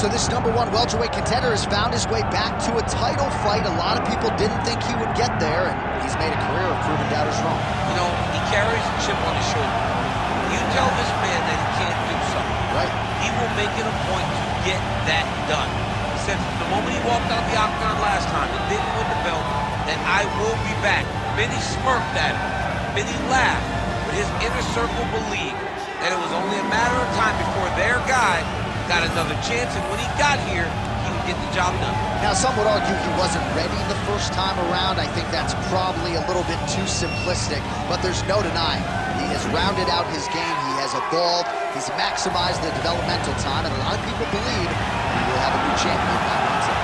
So this #1 welterweight contender has found his way back to a title fight. A lot of people didn't think he would get there, and he's made a career of proving doubters wrong. You know, he carries a chip on his shoulder. You tell this man that he can't do something, right? He will make it a point to get that done. He said from the moment he walked out the octagon last time and didn't win the belt, that I will be back. Many smirked at him, many laughed, but his inner circle believed that it was only a matter of time before their guy got another chance, and when he got here, he would get the job done. Now, some would argue he wasn't ready the first time around. I think that's probably a little bit too simplistic, but there's no denying. He has rounded out his game, he has evolved, he's maximized the developmental time, and a lot of people believe he will have a new champion by Wednesday.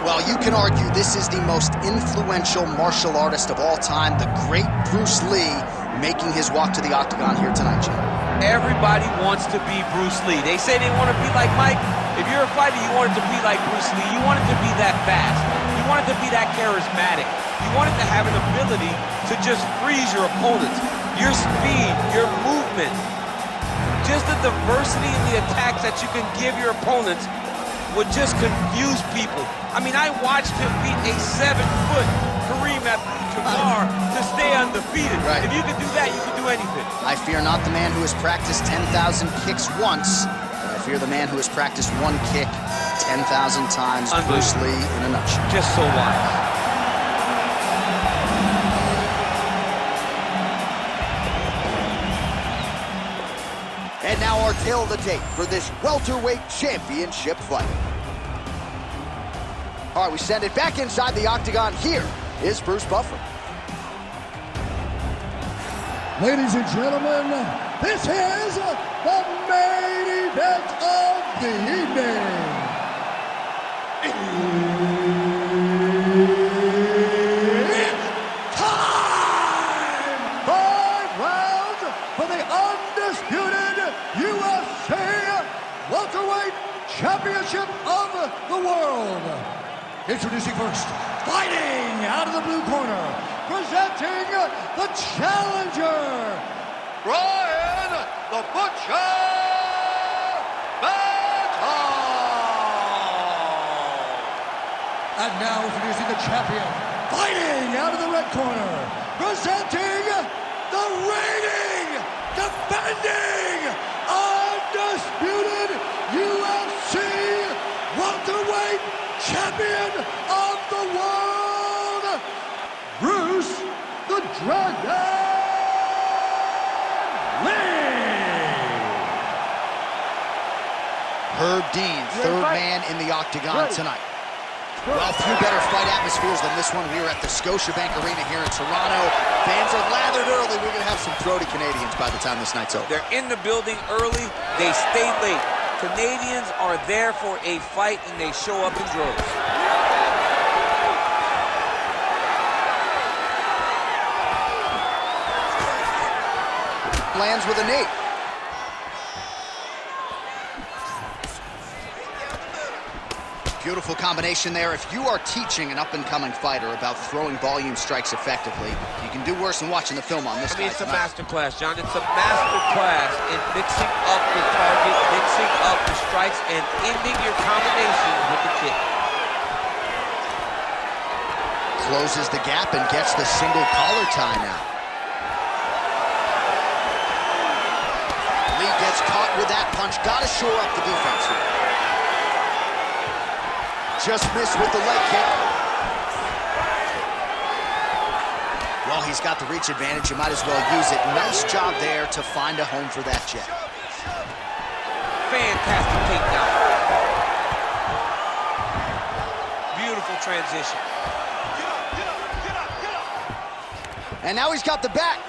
Well, you can argue this is the most influential martial artist of all time, the great Bruce Lee, making his walk to the octagon here tonight, Jim. Everybody wants to be Bruce Lee. They say they want to be like Mike. If you're a fighter, you want it to be like Bruce Lee. You want it to be that fast. You want it to be that charismatic. You want it to have an ability to just freeze your opponents. Your speed, your movement, just the diversity in the attacks that you can give your opponents would just confuse people. I mean, I watched him beat a 7-foot Kareem Abdul-Jabbar to stay undefeated. Right. If you could do that, you could do anything. I fear not the man who has practiced 10,000 kicks once, but I fear the man who has practiced one kick 10,000 times. Bruce Lee in a nutshell. Just so wise. And now our tale of the tape for this welterweight championship fight. All right, we send it back inside the octagon. Here is Bruce Buffer. Ladies and gentlemen, this is the main event of the evening. It's time! 5 rounds for the undisputed UFC welterweight championship of the world. Introducing first, fighting out of the blue corner, presenting the challenger, Bryan the Butcher Benton. And now introducing the champion, fighting out of the red corner, presenting the reigning, defending, undisputed UFC welterweight champion of the world, Bruce the Dragon Lee. Herb Dean, third man in the octagon tonight. Well, few better fight atmospheres than this one. We are at the Scotiabank Arena here in Toronto. Fans are lathered early. We're going to have some throaty Canadians by the time this night's over. They're in the building early. They stay late. Canadians are there for a fight, and they show up in droves. Lands with a knee. Beautiful combination there. If you are teaching an up-and-coming fighter about throwing volume strikes effectively, you can do worse than watching the film on this guy. It's a master class, John. It's a master class in mixing up the target, mixing up the strikes, and ending your combinations with the kick. Closes the gap and gets the single collar tie now. Lee gets caught with that punch. Got to shore up the defense here. Just missed with the leg kick. Well, he's got the reach advantage. You might as well use it. Nice job there to find a home for that jab. Fantastic takedown. Beautiful transition. And now he's got the back.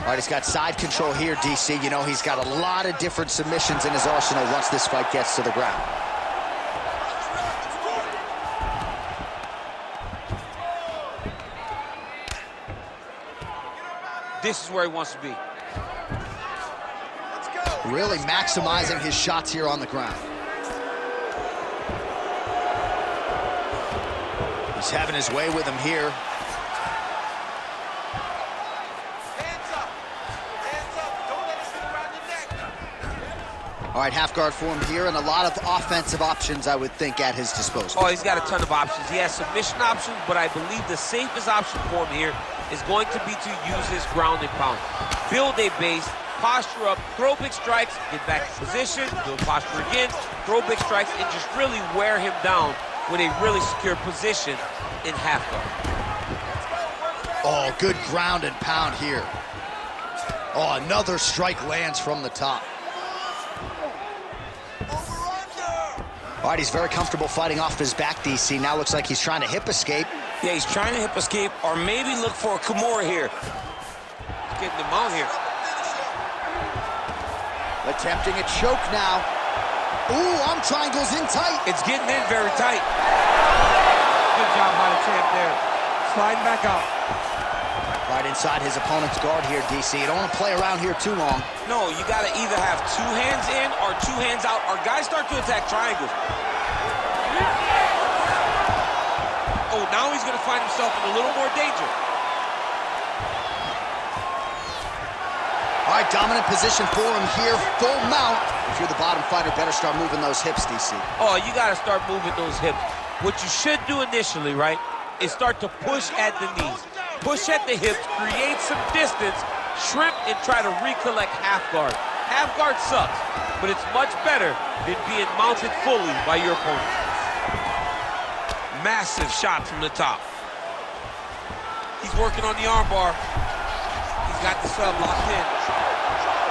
All right, he's got side control here, DC. You know, he's got a lot of different submissions in his arsenal once this fight gets to the ground. This is where he wants to be. Really maximizing his shots here on the ground. He's having his way with him here. All right, half guard for him here, and a lot of offensive options, I would think, at his disposal. Oh, he's got a ton of options. He has submission options, but I believe the safest option for him here is going to be to use his ground and pound. Build a base, posture up, throw big strikes, get back in position, build posture again, throw big strikes, and just really wear him down with a really secure position in half guard. Oh, good ground and pound here. Oh, another strike lands from the top. All right, he's very comfortable fighting off his back, DC. Now looks like he's trying to hip escape. Yeah, he's trying to hip escape or maybe look for a Kimura here. He's getting him out here. Attempting a choke now. Ooh, arm triangles in tight. It's getting in very tight. Good job by the champ there. Sliding back out. Right inside his opponent's guard here, DC. You don't want to play around here too long. No, you got to either have two hands in or two hands out, or guys start to attack triangles. Oh, now he's going to find himself in a little more danger. All right, dominant position for him here. Full mount. If you're the bottom fighter, better start moving those hips, DC. Oh, you got to start moving those hips. What you should do initially, right, is start to push at the knees. Push at the hips, create some distance, shrimp, and try to recollect half guard. Half guard sucks, but it's much better than being mounted fully by your opponent. Massive shot from the top. He's working on the armbar. He's got the sub locked in.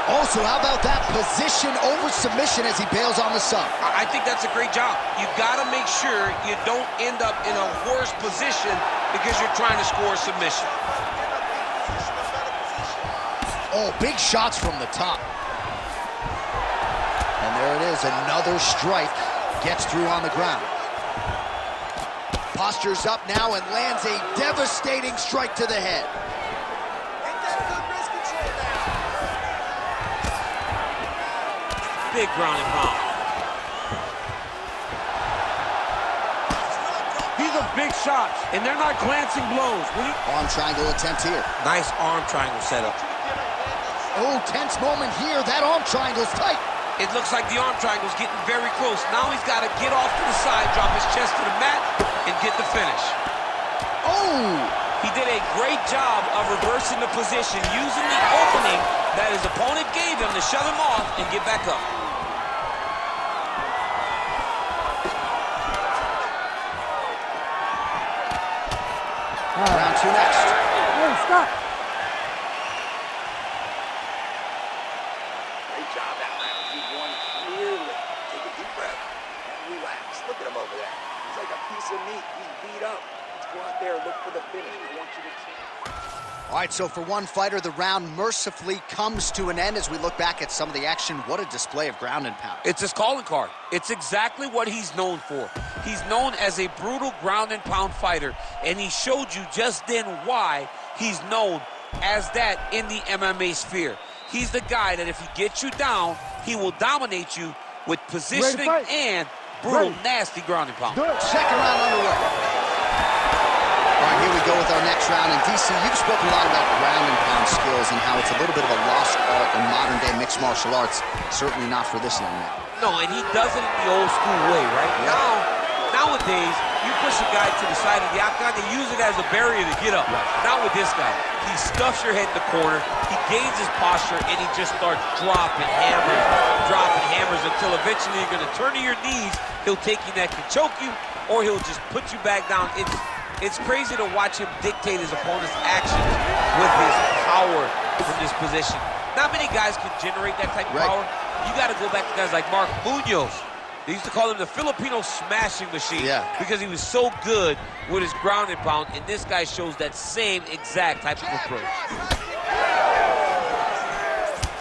Also, how about that position over submission as he bails on the sub? I think that's a great job. You got to make sure you don't end up in a worse position because you're trying to score a submission. Oh, big shots from the top. And there it is, another strike. Gets through on the ground. Postures up now and lands a devastating strike to the head. Big ground and pound. These are big shots, and they're not glancing blows. Arm triangle attempt here. Nice arm triangle setup. Oh, tense moment here. That arm triangle's tight. It looks like the arm triangle's getting very close. Now he's got to get off to the side, drop his chest to the mat, and get the finish. Oh! He did a great job of reversing the position, using the opening that his opponent gave him to shove him off and get back up. Round two next. Hey, stop. Great job that round. He won clearly. Take a deep breath and relax. Look at him over there. He's like a piece of meat. He's beat up. Let's go out there and look for the finish. I want you to see. All right, so for one fighter, the round mercifully comes to an end as we look back at some of the action. What a display of ground and pound. It's his calling card. It's exactly what he's known for. He's known as a brutal ground and pound fighter, and he showed you just then why he's known as that in the MMA sphere. He's the guy that if he gets you down, he will dominate you with positioning and brutal, nasty ground and pound. Second round underway. All right, here we go with our next round. And DC, you've spoken a lot about ground and pound skills and how it's a little bit of a lost art in modern-day mixed martial arts. Certainly not for this young man. No, and he does it in the old school way, right? Nowadays, you push a guy to the side of the octagon, they use it as a barrier to get up. Not with this guy. He stuffs your head in the corner, he gains his posture, and he just starts dropping hammers until eventually you're going to turn to your knees, he'll take your neck and choke you, or he'll just put you back down. It's crazy to watch him dictate his opponent's actions with his power from this position. Not many guys can generate that type of power. You got to go back to guys like Mark Munoz. They used to call him the Filipino smashing machine because he was so good with his ground and pound, and this guy shows that same exact type of approach.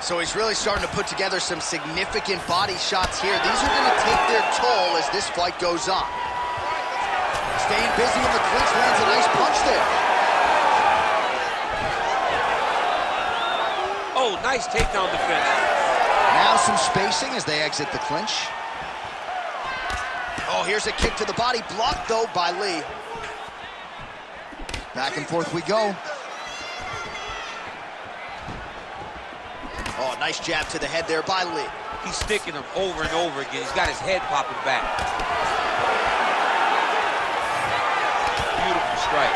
So he's really starting to put together some significant body shots here. These are going to take their toll as this fight goes on. Staying busy in the clinch, lands a nice punch there. Oh, nice takedown defense. Now some spacing as they exit the clinch. Oh, here's a kick to the body, blocked though by Lee. Back and forth we go. Oh, nice jab to the head there by Lee. He's sticking him over and over again. He's got his head popping back. Beautiful strike.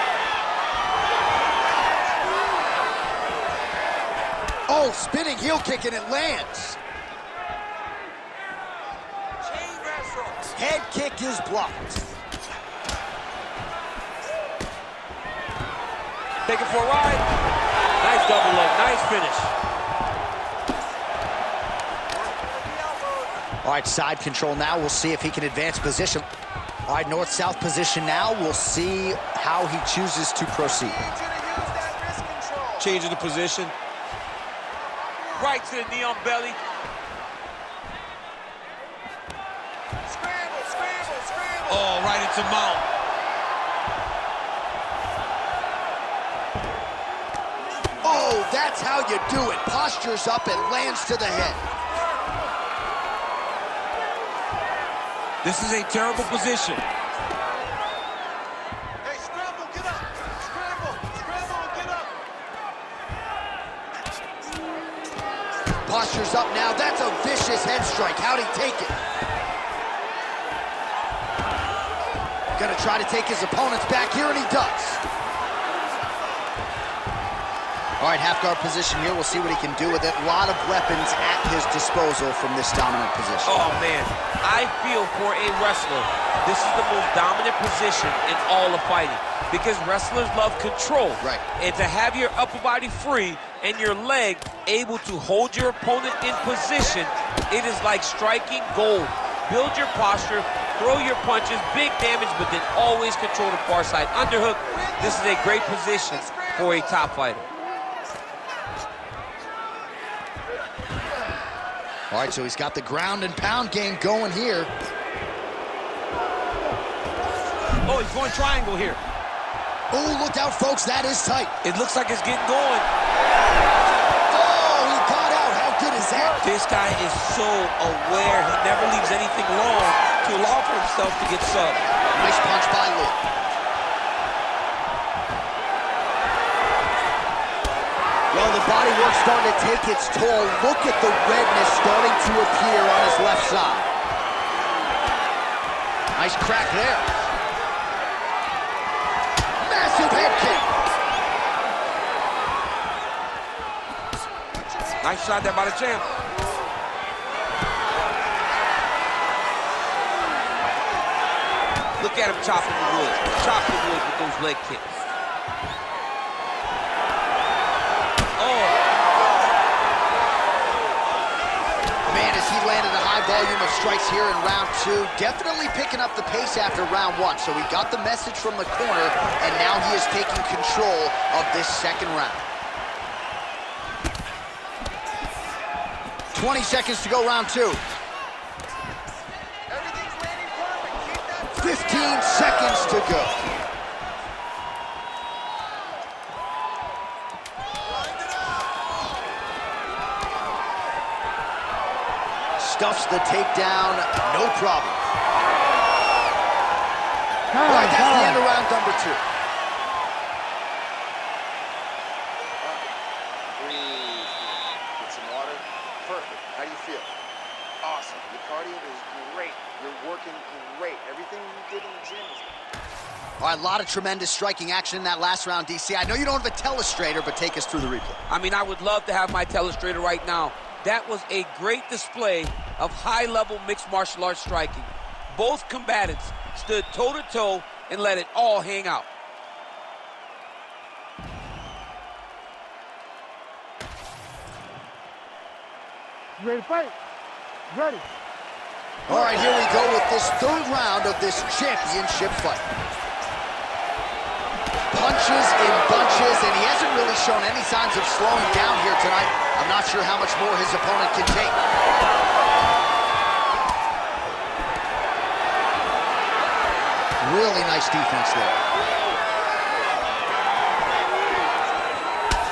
Oh, spinning heel kick and it lands. Head kick is blocked. Take it for a ride. Nice double leg, nice finish. All right, side control now. We'll see if he can advance position. All right, north-south position now. We'll see how he chooses to proceed. Changing the position. Right to the knee on belly. Scramble, scramble, scramble. Oh, right into mount. Oh, that's how you do it. Postures up and lands to the head. This is a terrible position. Hey, scramble, get up. Scramble, scramble, and get up. Postures up now. That's a vicious head strike. How'd he take it? Gonna try to take his opponents back here, and he does. All right, half guard position here. We'll see what he can do with it. A lot of weapons at his disposal from this dominant position. Oh, man. I feel for a wrestler, this is the most dominant position in all of fighting because wrestlers love control. Right. And to have your upper body free and your leg able to hold your opponent in position, it is like striking gold. Build your posture, throw your punches, big damage, but then always control the far side underhook. This is a great position for a top fighter. All right, so he's got the ground and pound game going here. Oh, he's going triangle here. Oh, look out, folks. That is tight. It looks like it's getting going. Oh, he got out. How good is that? This guy is so aware. He never leaves anything long to allow for himself to get subbed. Nice punch by Lee. Well, the body work's starting to take its toll. Look at the redness starting to appear on his left side. Nice crack there. Massive head kick. Nice shot there by the champ. Look at him chopping the wood. Chop the wood with those leg kicks. Landed a high volume of strikes here in round two. Definitely picking up the pace after round one. So we got the message from the corner, and now he is taking control of this second round. 20 seconds to go, round two. 15 seconds to go. Stuffs the takedown, no problem. All right, that's the end of round number two. Breathe. Get some water. Perfect. How do you feel? Awesome. Your cardio is great. You're working great. Everything you did in the gym is... All right, a lot of tremendous striking action in that last round, DC. I know you don't have a telestrator, but take us through the replay. I mean, I would love to have my telestrator right now. That was a great display of high-level mixed martial arts striking. Both combatants stood toe-to-toe and let it all hang out. You ready to fight? Ready. All right, here we go with this third round of this championship fight. punches in bunches, and he hasn't really shown any signs of slowing down here tonight. I'm not sure how much more his opponent can take. Really nice defense there.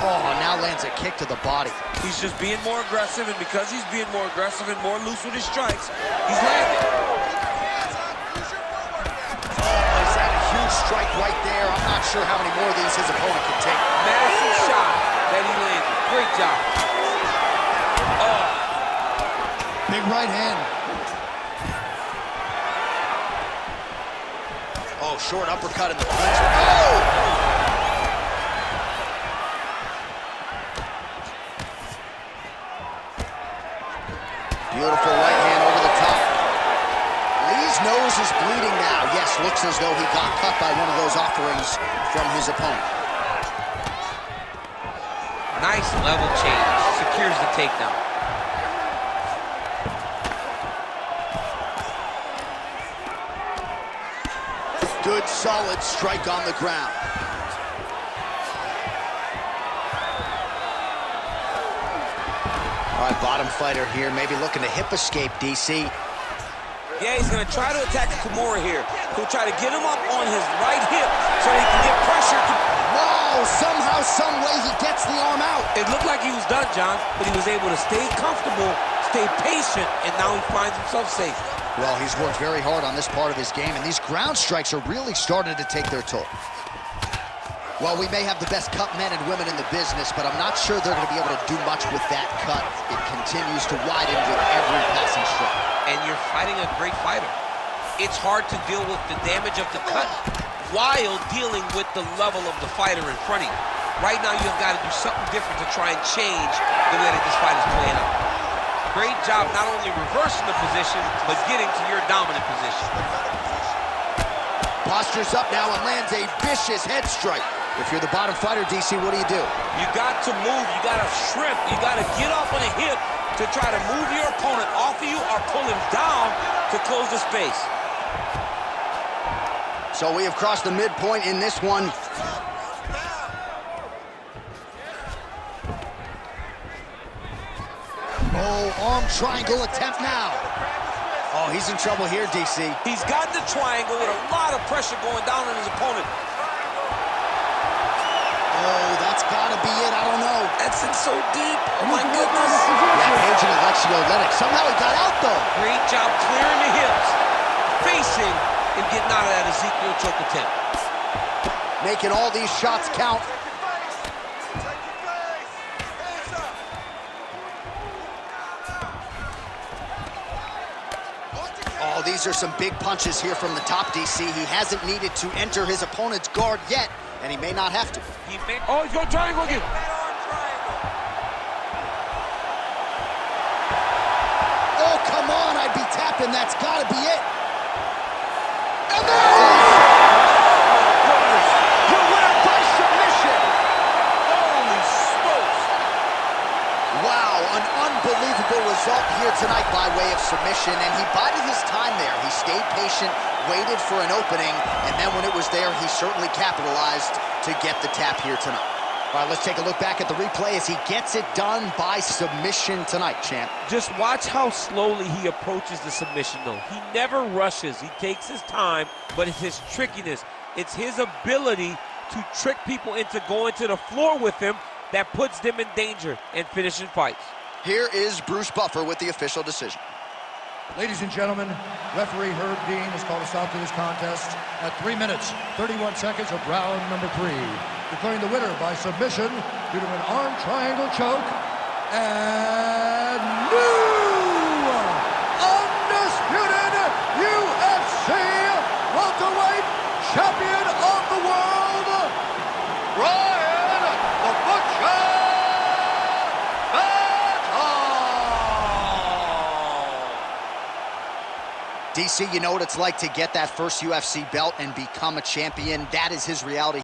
Oh, now lands a kick to the body. He's just being more aggressive, and because he's being more aggressive and more loose with his strikes, he's landing. Oh, is that a huge strike right there? I'm not sure how many more of these his opponent can take. Massive shot that he landed. Great job. Oh. Big right hand. Oh, short uppercut in the clinch. Oh! Beautiful right hand over the top. Lee's nose is bleeding now. Yes, looks as though he got cut by one of those offerings from his opponent. Nice level change. Secures the takedown. Good, solid strike on the ground. All right, bottom fighter here, maybe looking to hip escape, DC. Yeah, he's going to try to attack Kimura here. He'll try to get him up on his right hip so he can get pressure. Wow, somehow, some way he gets the arm out. It looked like he was done, John, but he was able to stay comfortable, stay patient, and now he finds himself safe. Well, he's worked very hard on this part of his game, and these ground strikes are really starting to take their toll. Well, we may have the best cut men and women in the business, but I'm not sure they're going to be able to do much with that cut. It continues to widen with every passing strike. And you're fighting a great fighter. It's hard to deal with the damage of the cut while dealing with the level of the fighter in front of you. Right now, you've got to do something different to try and change the way that this fight is playing out. Great job not only reversing the position, but getting to your dominant position. Postures up now and lands a vicious head strike. If you're the bottom fighter, DC, what do? You got to move. You got to shrimp. You got to get off on a hip to try to move your opponent off of you or pull him down to close the space. So we have crossed the midpoint in this one. Oh, arm triangle attempt now. Oh, he's in trouble here, DC. He's got the triangle with a lot of pressure going down on his opponent. Oh, that's got to be it. I don't know. That's in so deep. Oh, my goodness. Yeah, Agent Alexio Lennox. Somehow he got out, though. Great job clearing the hips, facing, and getting out of that Ezekiel choke attempt. Making all these shots count. Oh, these are some big punches here from the top, DC. He hasn't needed to enter his opponent's guard yet, and he may not have to. Oh, he's going triangle again. Oh, come on, I'd be tapping. That's got to be it. And there it is! Your winner by submission. Holy smokes. Wow, an unbelievable result here tonight by way of submission, and he bided his time there. He stayed patient, waited for an opening, and then when it was there, he certainly capitalized to get the tap here tonight. All right, let's take a look back at the replay as he gets it done by submission tonight, champ. Just watch how slowly he approaches the submission, though. He never rushes. He takes his time, but it's his trickiness. It's his ability to trick people into going to the floor with him that puts them in danger and finishing fights. Here is Bruce Buffer with the official decision. Ladies and gentlemen, referee Herb Dean has called a stop to this contest at 3 minutes, 31 seconds of round number 3, declaring the winner by submission due to an arm triangle choke and new undisputed UFC welterweight champion of the world, Bryan the Butcher DC, you know what it's like to get that first UFC belt and become a champion. That is his reality.